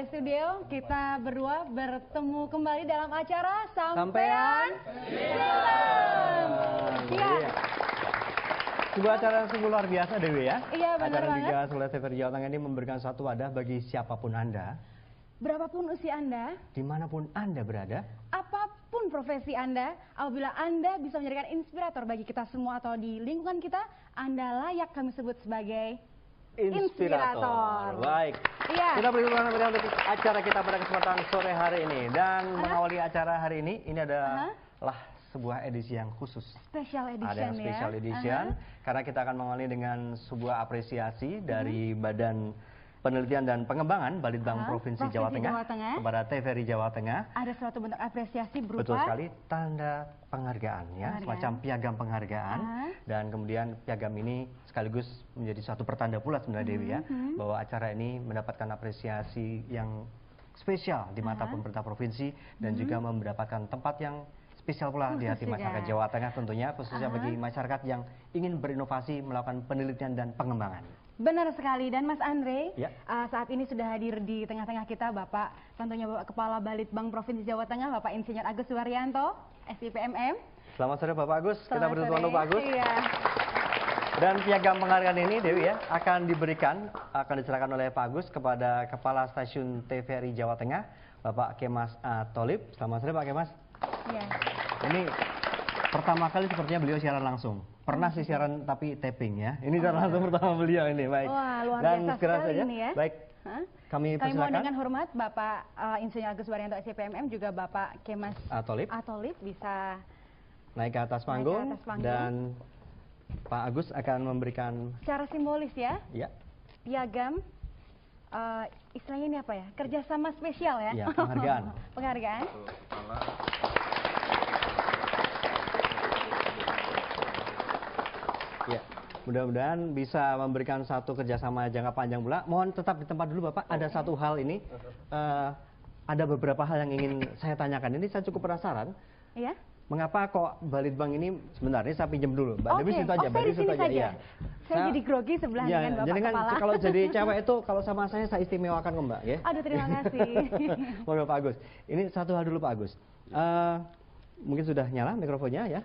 dari studio, kita berdua bertemu kembali dalam acara Sampean Film. Iya. Sebuah acara yang sungguh luar biasa, Dewi ya. Iya, benar acara banget. Acara oleh TVRI Jawa Tengah ini memberikan suatu wadah bagi siapapun Anda. Berapapun usia Anda, dimanapun Anda berada, apapun profesi Anda, apabila Anda bisa menjadikan inspirator bagi kita semua atau di lingkungan kita, Anda layak kami sebut sebagai inspirator. Baik. Iya. Kita beri untuk acara kita pada kesempatan sore hari ini. Dan mengawali acara hari ini adalah sebuah edisi yang khusus. Special edition Ada yang special edition. Karena kita akan mengawali dengan sebuah apresiasi dari Badan Penelitian dan Pengembangan Balitbang Provinsi Jawa Tengah kepada TVRI Jawa Tengah. Ada suatu bentuk apresiasi berupa betul sekali tanda penghargaan ya, semacam piagam penghargaan. Dan kemudian piagam ini sekaligus menjadi suatu pertanda pula sebenarnya Dewi ya, bahwa acara ini mendapatkan apresiasi yang spesial di mata pemerintah provinsi dan juga mendapatkan tempat yang spesial pula di hati masyarakat Jawa Tengah tentunya, khususnya bagi masyarakat yang ingin berinovasi melakukan penelitian dan pengembangan. Benar sekali, dan Mas Andre, saat ini sudah hadir di tengah-tengah kita Bapak, tentunya Bapak Kepala Balitbang Provinsi Jawa Tengah, Bapak Insinyur Agus Suwaryanto, SIPMM. Selamat sore Bapak Agus, kita beri tepuk tangan Pak Agus. Iya. Dan piagam penghargaan ini Dewi ya, akan diserahkan oleh Pak Agus kepada Kepala Stasiun TVRI Jawa Tengah, Bapak Kemas Tholib. Selamat sore Pak Kemas. Iya. Ini pertama kali sepertinya beliau siaran langsung. Pernah sih siaran tapi taping ya. Ini siaran langsung pertama beliau ini, baik. Wah, luar dan biasa sekali saja, ini ya. Baik. Kami mohon dengan hormat Bapak Insinyur Agus Suwaryanto SIPMM juga Bapak Kemas Tholib bisa naik ke atas panggung, dan Pak Agus akan memberikan secara simbolis ya. Iya. Piagam istilahnya ini apa ya? Kerjasama spesial ya? Iya, penghargaan. Penghargaan. Ya, mudah-mudahan bisa memberikan satu kerjasama jangka panjang pula. Mohon tetap di tempat dulu Bapak, ada satu hal ini, ada beberapa hal yang ingin saya tanyakan. Ini saya cukup penasaran. Iya. Mengapa kok Balitbang ini, sebentar ini saya pinjam dulu. Mbak Dewi situ aja, Mbak Dewi situ aja. Ya. Saya jadi grogi sebelah dengan Bapak jadi Kepala. Kalau jadi cewek itu, kalau sama saya istimewakan kok Mbak. Ya. Aduh, terima kasih. Mohon Pak Agus. Ini satu hal dulu Pak Agus. Mungkin sudah nyala mikrofonnya ya.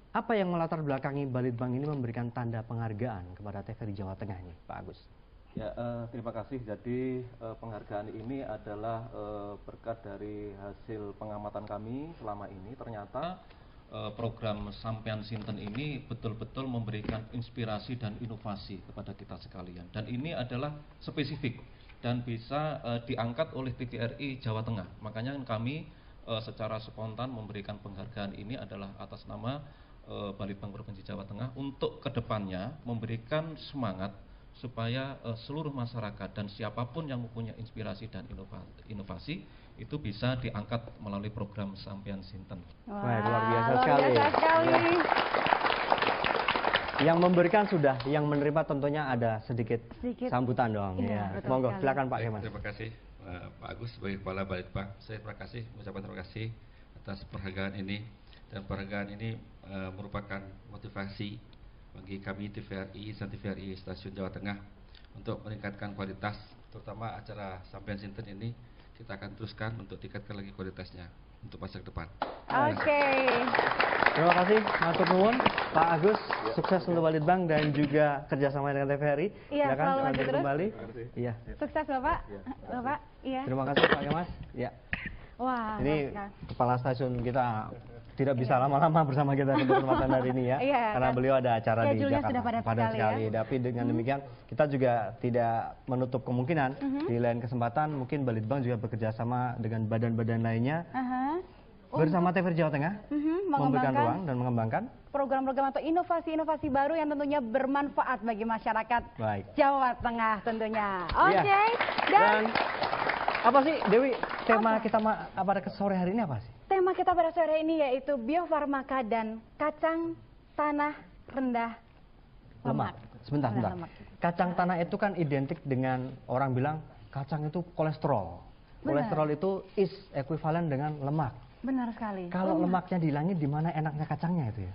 Apa yang melatar belakangi Balitbang ini memberikan tanda penghargaan kepada TVRI Jawa Tengah ini, Pak Agus? Ya, terima kasih. Jadi penghargaan ini adalah berkat dari hasil pengamatan kami selama ini. Ternyata program Sampean Sinten ini betul-betul memberikan inspirasi dan inovasi kepada kita sekalian. Dan ini adalah spesifik dan bisa diangkat oleh TVRI Jawa Tengah. Makanya kami secara spontan memberikan penghargaan ini adalah atas nama Balitbang Provinsi Jawa Tengah untuk kedepannya memberikan semangat supaya seluruh masyarakat dan siapapun yang mempunyai inspirasi dan inovasi itu bisa diangkat melalui program Sampean Sinten. Wah, luar biasa sekali. Ya. Yang memberikan sudah, yang menerima tentunya ada sedikit sambutan dong. Ya. Monggo, silakan Pak Kemas. Terima kasih Pak Agus sebagai Kepala Balitbang. Saya mengucapkan terima kasih atas penghargaan ini, dan penghargaan ini merupakan motivasi bagi kami TVRI dan TVRI Stasiun Jawa Tengah untuk meningkatkan kualitas, terutama acara Sampean Sinten ini kita akan teruskan untuk tingkatkan lagi kualitasnya untuk masa depan. Oke. Terima kasih, matur nuwun Pak Agus, sukses untuk Balitbang dan juga kerjasama dengan TVRI. Iya, selalu lanjut terus. Kembali. Iya. Sukses Bapak. Bapak. Iya. Terima kasih Pak Kemas. Ya. Wah. Ini kepala stasiun kita tidak bisa lama-lama bersama kita untuk kesempatan hari ini ya, karena beliau ada acara di Jakarta padat sekali. Tapi dengan demikian kita juga tidak menutup kemungkinan di lain kesempatan mungkin Balitbang juga bekerja sama dengan badan-badan lainnya bersama TVRI Jawa Tengah memberikan ruang dan mengembangkan program-program atau inovasi-inovasi baru yang tentunya bermanfaat bagi masyarakat Jawa Tengah tentunya. Oke. Dan apa sih Dewi tema kita pada sore hari ini apa sih? Tema kita pada sore ini yaitu biofarmaka dan kacang tanah rendah lemak. Sebentar. Kacang tanah itu kan identik dengan orang bilang kacang itu kolesterol. Kolesterol itu is ekuivalen dengan lemak. Benar sekali. Kalau lemaknya dihilangin, di mana enaknya kacangnya itu ya?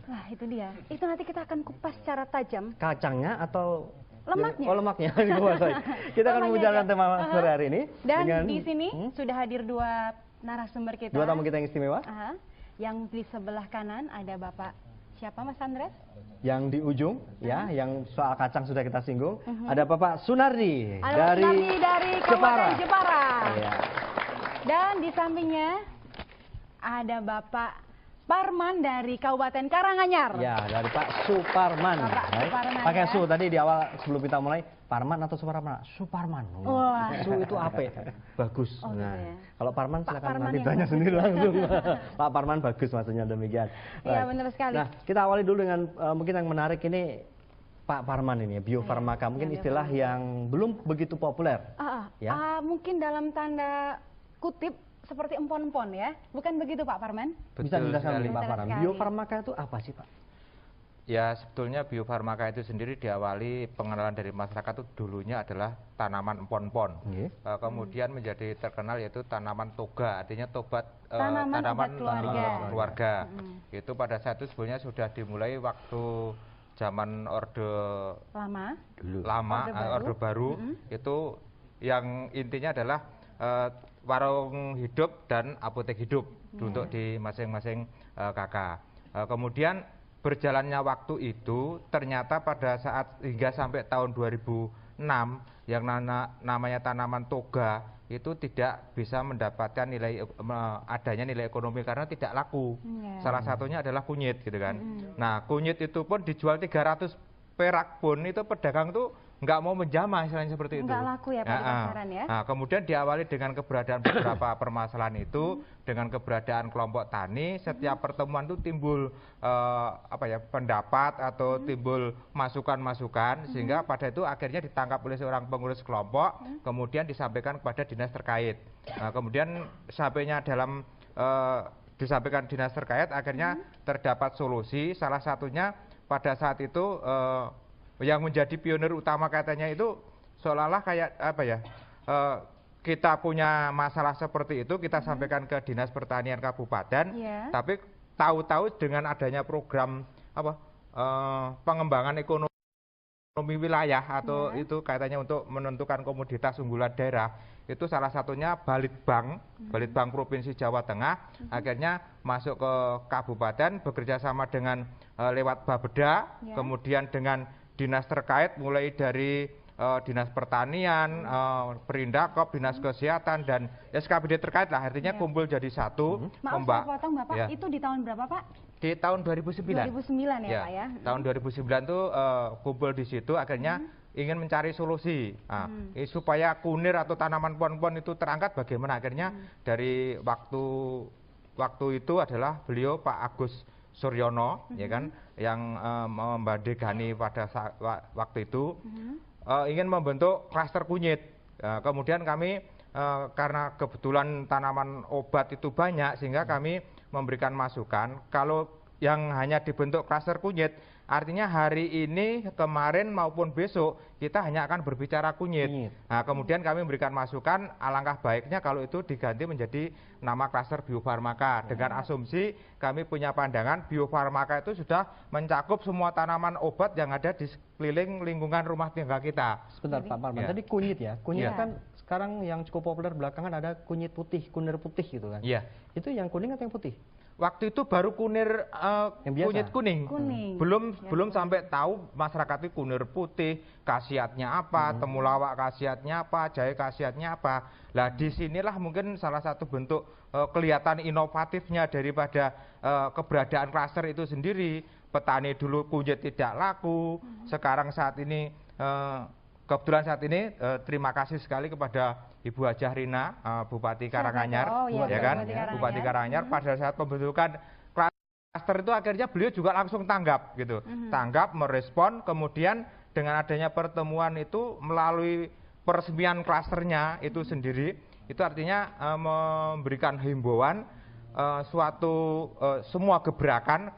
Nah itu dia. Itu nanti kita akan kupas secara tajam. Kacangnya atau lemaknya. Oh, lemaknya dikuasai. Kita akan membicarakan tema sore hari ini. Dan dengan, di sini sudah hadir dua narasumber kita. Dua tamu kita yang istimewa. Yang di sebelah kanan ada Bapak siapa, Mas Andres? Yang di ujung, ya, yang soal kacang sudah kita singgung. Ada Bapak Sunardi dari Kabupaten Jepara. Ya. Dan di sampingnya ada Bapak Parman dari Kabupaten Karanganyar. Ya, dari Pak Suparman. Suparman, pakai ya. Su tadi di awal sebelum kita mulai, Parman atau Suparman? Suparman. Wah. Su itu apa? Bagus. Oh, nah, gitu ya. kalau Parman Pak silakan Parman nanti yang tanya bagus. sendiri langsung. Pak Parman bagus maksudnya demikian. Iya, Baik. benar sekali. Nah, kita awali dulu dengan mungkin yang menarik ini Pak Parman ini, biofarmaka, mungkin istilah yang belum begitu populer. Ya. Mungkin dalam tanda kutip seperti empon-empon ya, bukan begitu Pak Parman? Bisa dijelaskan Pak Betul Parman, sekali. biofarmaka itu apa sih Pak? Ya, sebetulnya biofarmaka itu sendiri diawali pengenalan dari masyarakat itu dulunya adalah tanaman empon-empon. Kemudian menjadi terkenal yaitu tanaman toga, artinya tanaman keluarga. Itu pada saat itu sebenarnya sudah dimulai waktu zaman Orde Orde Baru. Itu yang intinya adalah warung hidup dan apotek hidup untuk di masing-masing kakak. Kemudian berjalannya waktu itu ternyata pada saat hingga sampai tahun 2006 yang namanya tanaman toga itu tidak bisa mendapatkan adanya nilai ekonomi karena tidak laku. Salah satunya adalah kunyit gitu kan. Nah, kunyit itu pun dijual 300 perak pun itu pedagang tuh nggak mau menjamah istilahnya seperti itu. Nggak laku ya Pak di pasaran ya. Nah, kemudian diawali dengan keberadaan beberapa permasalahan itu, dengan keberadaan kelompok tani, setiap pertemuan itu timbul pendapat atau timbul masukan-masukan, sehingga pada itu akhirnya ditangkap oleh seorang pengurus kelompok, kemudian disampaikan kepada dinas terkait. Nah, kemudian disampaikan dinas terkait, akhirnya terdapat solusi. Salah satunya pada saat itu yang menjadi pionir utama katanya itu seolah-olah kayak kita punya masalah seperti itu, kita sampaikan ke Dinas Pertanian Kabupaten, tapi tahu-tahu dengan adanya program pengembangan ekonomi wilayah atau itu katanya untuk menentukan komoditas unggulan daerah, itu salah satunya Balitbank Provinsi Jawa Tengah akhirnya masuk ke kabupaten bekerja sama dengan lewat Bapeda, kemudian dengan dinas terkait mulai dari Dinas Pertanian, Perindakop, Dinas Kesehatan dan SKPD terkait lah, artinya kumpul jadi satu. Maaf saya potong Bapak, itu di tahun berapa Pak? Di tahun 2009. 2009 ya Pak ya. Tahun 2009 tuh kumpul di situ akhirnya ingin mencari solusi supaya kunir atau tanaman pohon-pohon itu terangkat bagaimana. Akhirnya dari waktu itu adalah beliau Pak Agus Suryono, ya kan, yang membandingani pada waktu itu ingin membentuk klaster kunyit. Kemudian kami karena kebetulan tanaman obat itu banyak, sehingga kami memberikan masukan kalau yang hanya dibentuk klaster kunyit, artinya hari ini, kemarin maupun besok kita hanya akan berbicara kunyit. Nah, kemudian kami memberikan masukan, alangkah baiknya kalau itu diganti menjadi nama klaster biofarmaka. Dengan asumsi kami punya pandangan biofarmaka itu sudah mencakup semua tanaman obat yang ada di sekeliling lingkungan rumah tangga kita. Sebentar Pak Parman, tadi kunyit ya, kunyit kan sekarang yang cukup populer belakangan ada kunyit putih, kunir putih gitu kan. Iya. Itu yang kuning atau yang putih? Waktu itu baru kunir kunyit kuning. Belum sampai tahu masyarakat itu kunir putih, khasiatnya apa, temulawak khasiatnya apa, jahe khasiatnya apa. Lah disinilah mungkin salah satu bentuk kelihatan inovatifnya daripada keberadaan klaster itu sendiri. Petani dulu kunyit tidak laku, sekarang saat ini kebetulan saat ini terima kasih sekali kepada Ibu Hajah Rina, Bupati Karanganyar, Bupati Karanganyar. Pada saat pembentukan klaster itu akhirnya beliau juga langsung tanggap, gitu, tanggap, merespon. Kemudian dengan adanya pertemuan itu melalui peresmian klasternya itu sendiri, itu artinya memberikan himbauan semua gerakan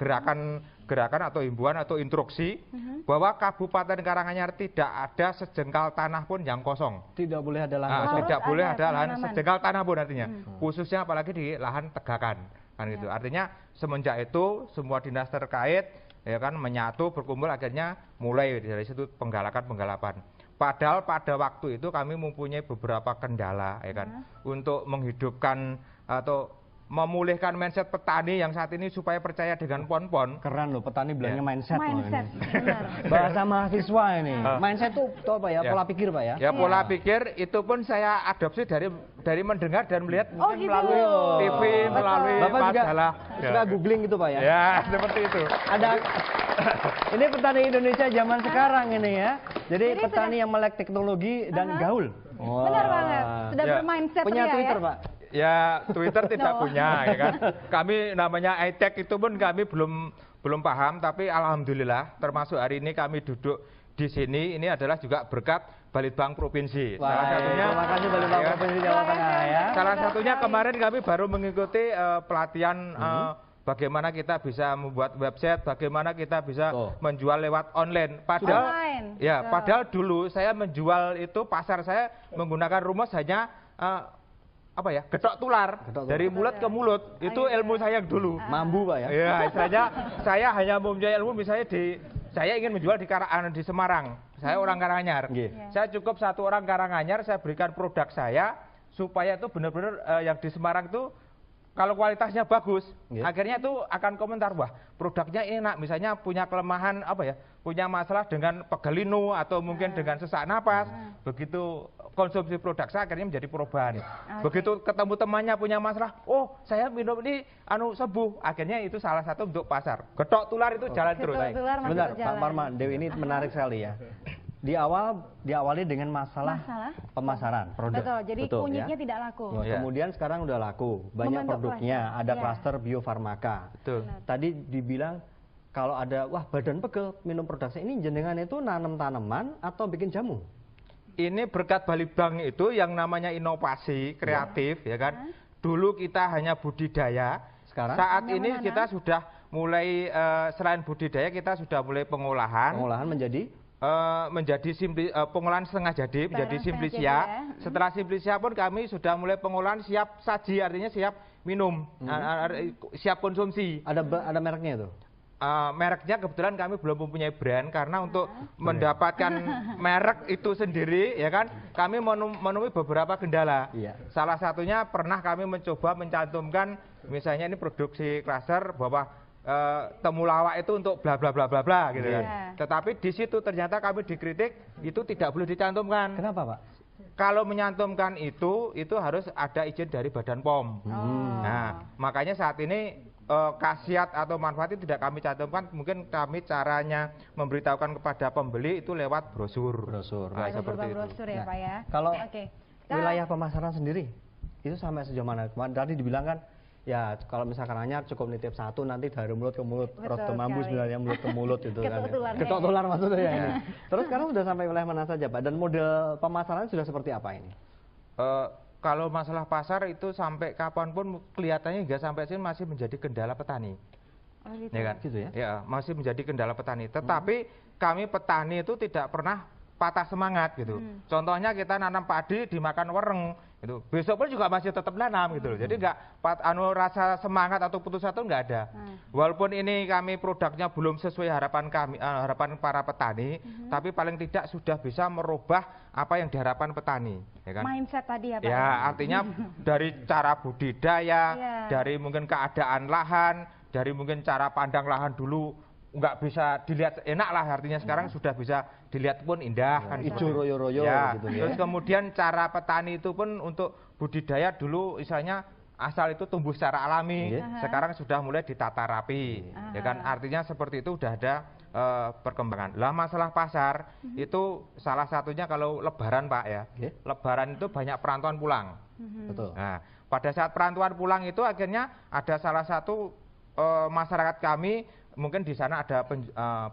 atau himbauan atau instruksi bahwa Kabupaten Karanganyar tidak ada sejengkal tanah pun yang kosong. Tidak boleh ada lahan. Tidak boleh ada lahan sejengkal tanah pun artinya. Khususnya apalagi di lahan tegakan. Kan gitu. Artinya semenjak itu semua dinas terkait ya kan, menyatu, berkumpul, akhirnya mulai dari situ penggalakan. Padahal pada waktu itu kami mempunyai beberapa kendala, ya kan, untuk menghidupkan atau memulihkan mindset petani yang saat ini supaya percaya dengan pon-pon. Keren loh, petani bilangnya mindset loh Mindset, ini. benar. Bahasa mahasiswa ini. Mindset itu apa ya? Pola pikir Pak ya? Ya, pola pikir itu pun saya adopsi dari mendengar dan melihat mungkin gitu. melalui TV, melalui Bapak juga majalah. suka googling gitu Pak ya? Ya, seperti itu. Ada ini petani Indonesia zaman sekarang ini ya. Jadi petani sudah- yang melek teknologi dan gaul. Benar banget. Sudah Ya. bermindset Punya ya, Twitter ya? Pak? Ya, Twitter tidak No. punya, ya kan. Kami namanya iTech itu pun kami belum paham, tapi alhamdulillah termasuk hari ini kami duduk di sini ini adalah juga berkat Balitbang Provinsi. Wah, terima kasih Balitbang ya, Provinsi Jawa Tengah ya. salah satunya kemarin kami baru mengikuti pelatihan bagaimana kita bisa membuat website, bagaimana kita bisa menjual lewat online. Padahal Online. ya, padahal dulu saya menjual itu pasar saya menggunakan rumus hanya apa ya, getok tular dari mulut ke mulut. Itu ilmu saya dulu. Mambu Pak ya? Ya, istilahnya saya hanya mempunyai ilmu misalnya saya ingin menjual di Semarang. Saya orang Karanganyar. Saya cukup satu orang Karanganyar, saya berikan produk saya supaya itu benar-benar yang di Semarang itu kalau kualitasnya bagus, akhirnya itu akan komentar, wah produknya enak, misalnya punya kelemahan apa ya, punya masalah dengan pegelinu atau mungkin dengan sesak napas, begitu konsumsi produk saya akhirnya menjadi perubahan. Begitu ketemu temannya punya masalah, oh saya minum ini sembuh, akhirnya itu salah satu untuk pasar. Getok tular itu jalan terus. Sebentar Pak Parman, Dewi ini menarik sekali ya. Diawali dengan masalah pemasaran produk. Betul, jadi kunyitnya tidak laku. Kemudian sekarang udah laku, banyak produknya, ada klaster biofarmaka. Betul. Tadi dibilang kalau ada badan pegel minum produk saya, ini jenengan itu nanam tanaman atau bikin jamu? Ini berkat Balitbang itu yang namanya inovasi kreatif, ya kan. Dulu kita hanya budidaya. Sekarang saat ini kita sudah mulai selain budidaya kita sudah mulai pengolahan. Pengolahan menjadi pengolahan setengah jadi menjadi simplisia. Setelah simplisia pun kami sudah mulai pengolahan siap saji, artinya siap minum, siap konsumsi. Ada mereknya itu? Mereknya kebetulan kami belum mempunyai brand, karena untuk mendapatkan merek itu sendiri, ya kan, kami menemui beberapa kendala. Salah satunya pernah kami mencoba mencantumkan misalnya ini produksi klaster bahwa temulawak itu untuk bla bla bla bla bla gitu kan. Tetapi di situ ternyata kami dikritik itu tidak boleh dicantumkan. Kenapa Pak? Kalau menyantumkan itu harus ada izin dari Badan POM. Nah, makanya saat ini khasiat atau manfaat itu tidak kami cantumkan. Mungkin kami caranya memberitahukan kepada pembeli itu lewat brosur. Nah, seperti itu. Brosur ya Pak ya. Kalau wilayah pemasaran sendiri itu sampai sejauh mana? Tadi dibilang kan ya kalau misalkan hanya cukup nitip satu, nanti dari mulut ke mulut, rosto mambu sebenarnya mulut ke mulut itu kan. Ketok tular maksudnya ya ini. Terus sekarang sudah sampai wilayah mana saja Pak? Dan model pemasaran sudah seperti apa ini? Kalau masalah pasar itu sampai kapanpun kelihatannya hingga sampai sini masih menjadi kendala petani. Ya kan? Gitu ya? Ya, masih menjadi kendala petani. Tetapi kami petani itu tidak pernah patah semangat gitu. Contohnya kita nanam padi dimakan wereng gitu. Besok pun juga masih tetap nanam gitu loh. Jadi nggak rasa semangat atau putus asa nggak ada. Walaupun ini kami produknya belum sesuai harapan kami, harapan para petani, tapi paling tidak sudah bisa merubah apa yang diharapkan petani, ya kan? Mindset tadi ya Pak. Ya, artinya dari cara budidaya, dari mungkin keadaan lahan, dari mungkin cara pandang lahan dulu nggak bisa dilihat enak lah, artinya sekarang sudah bisa dilihat pun indah kan, hijau royo-royo gitu ya. Terus kemudian cara petani itu pun untuk budidaya dulu istilahnya asal itu tumbuh secara alami, sekarang sudah mulai ditata rapi, ya kan, artinya seperti itu udah ada perkembangan. Lah masalah pasar itu salah satunya kalau lebaran Pak ya, lebaran itu banyak perantauan pulang. Betul. Nah, pada saat perantauan pulang itu akhirnya ada salah satu masyarakat kami, mungkin di sana ada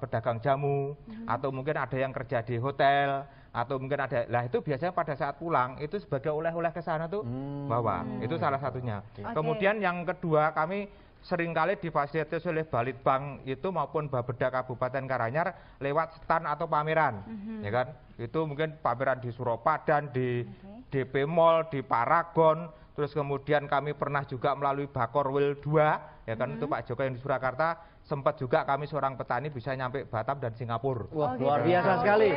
pedagang jamu, atau mungkin ada yang kerja di hotel, atau mungkin ada, lah itu biasanya pada saat pulang itu sebagai oleh-oleh ke sana tuh bawa, itu salah satunya. Kemudian yang kedua, kami seringkali difasilitasi oleh Balitbang itu maupun Bapeda Kabupaten Karanganyar lewat stand atau pameran, ya kan? Itu mungkin pameran di Suropadan, di DP Mall, di Paragon, terus kemudian kami pernah juga melalui Bakorwil 2, ya kan, itu Pak Joko yang di Surakarta, sempat juga kami seorang petani bisa nyampe Batam dan Singapura. Wah, luar biasa sekali.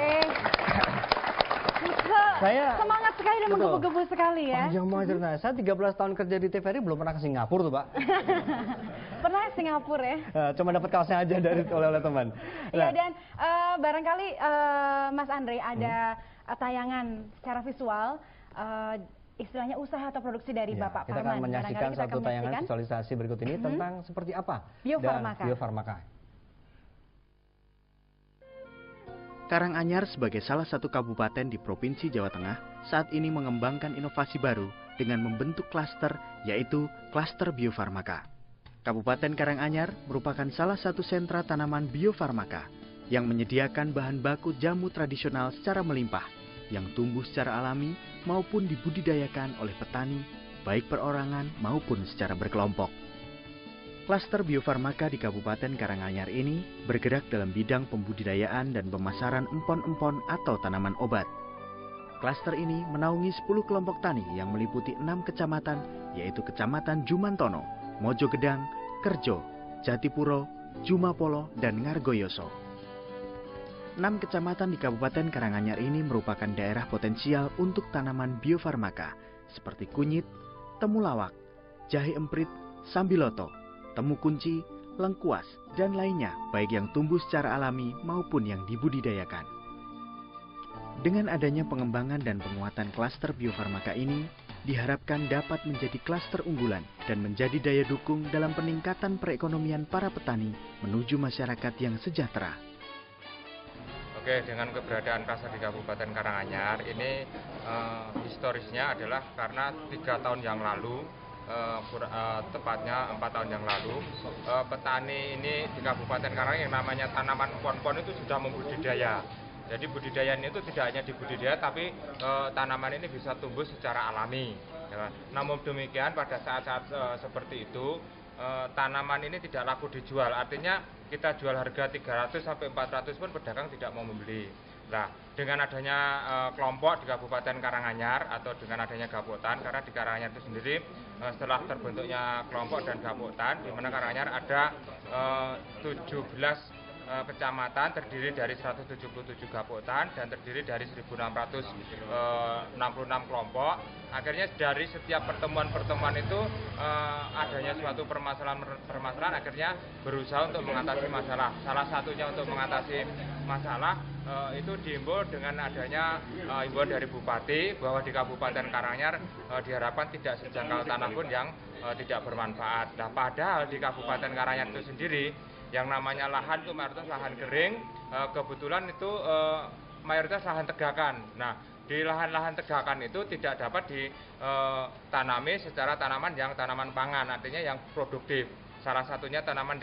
Saya semangat sekali dan menggebu-gebu sekali ya. Panjang banget ceritanya. Saya 13 tahun kerja di TVRI belum pernah ke Singapura tuh, Pak. Pernah ke Singapura ya? Cuma dapat kaosnya aja dari oleh teman. Iya, dan barangkali Mas Andre ada tayangan secara visual, istilahnya usaha atau produksi dari Bapak kita Parman. akan menyaksikan Kita satu tayangan visualisasi berikut ini tentang seperti apa Bio Farmaka. Bio Farmaka. Karanganyar sebagai salah satu kabupaten di Provinsi Jawa Tengah saat ini mengembangkan inovasi baru dengan membentuk klaster, yaitu klaster Bio Farmaka. Kabupaten Karanganyar merupakan salah satu sentra tanaman Bio Farmaka yang menyediakan bahan baku jamu tradisional secara melimpah yang tumbuh secara alami maupun dibudidayakan oleh petani, baik perorangan maupun secara berkelompok. Klaster Bio Farmaka di Kabupaten Karanganyar ini bergerak dalam bidang pembudidayaan dan pemasaran empon-empon atau tanaman obat. Klaster ini menaungi 10 kelompok tani yang meliputi 6 kecamatan, yaitu Kecamatan Jumantono, Mojogedang, Kerjo, Jatipuro, Jumapolo, dan Ngargoyoso. 6 kecamatan di Kabupaten Karanganyar ini merupakan daerah potensial untuk tanaman Bio Farmaka seperti kunyit, temulawak, jahe emprit, sambiloto, temu kunci, lengkuas, dan lainnya baik yang tumbuh secara alami maupun yang dibudidayakan. Dengan adanya pengembangan dan penguatan klaster Bio Farmaka ini, diharapkan dapat menjadi klaster unggulan dan menjadi daya dukung dalam peningkatan perekonomian para petani menuju masyarakat yang sejahtera. Oke, dengan keberadaan klaster di Kabupaten Karanganyar ini historisnya adalah karena 3 tahun yang lalu, tepatnya 4 tahun yang lalu, petani ini di Kabupaten Karanganyar yang namanya tanaman pon-pon itu sudah membudidaya. Jadi budidayaan itu tidak hanya dibudidaya, tapi tanaman ini bisa tumbuh secara alami. Ya. Namun demikian pada saat-saat seperti itu tanaman ini tidak laku dijual. Artinya kita jual harga 300 sampai 400 pun pedagang tidak mau membeli. Nah, dengan adanya kelompok di Kabupaten Karanganyar atau dengan adanya Gapotan, karena di Karanganyar itu sendiri setelah terbentuknya kelompok dan Gapotan, di mana Karanganyar ada 17 kecamatan terdiri dari 177 Gapotan dan terdiri dari 1666 kelompok. Akhirnya dari setiap pertemuan-pertemuan itu adanya suatu permasalahan akhirnya berusaha untuk mengatasi masalah. Salah satunya untuk mengatasi masalah itu diimbau dengan adanya imbauan dari Bupati bahwa di Kabupaten Karanganyar diharapkan tidak sejangkal tanah pun yang tidak bermanfaat. Nah, padahal di Kabupaten Karanganyar itu sendiri yang namanya lahan itu mayoritas lahan kering, kebetulan itu mayoritas lahan tegakan. Nah, di lahan-lahan tegakan itu tidak dapat ditanami secara tanaman yang tanaman pangan, artinya yang produktif. Salah satunya tanaman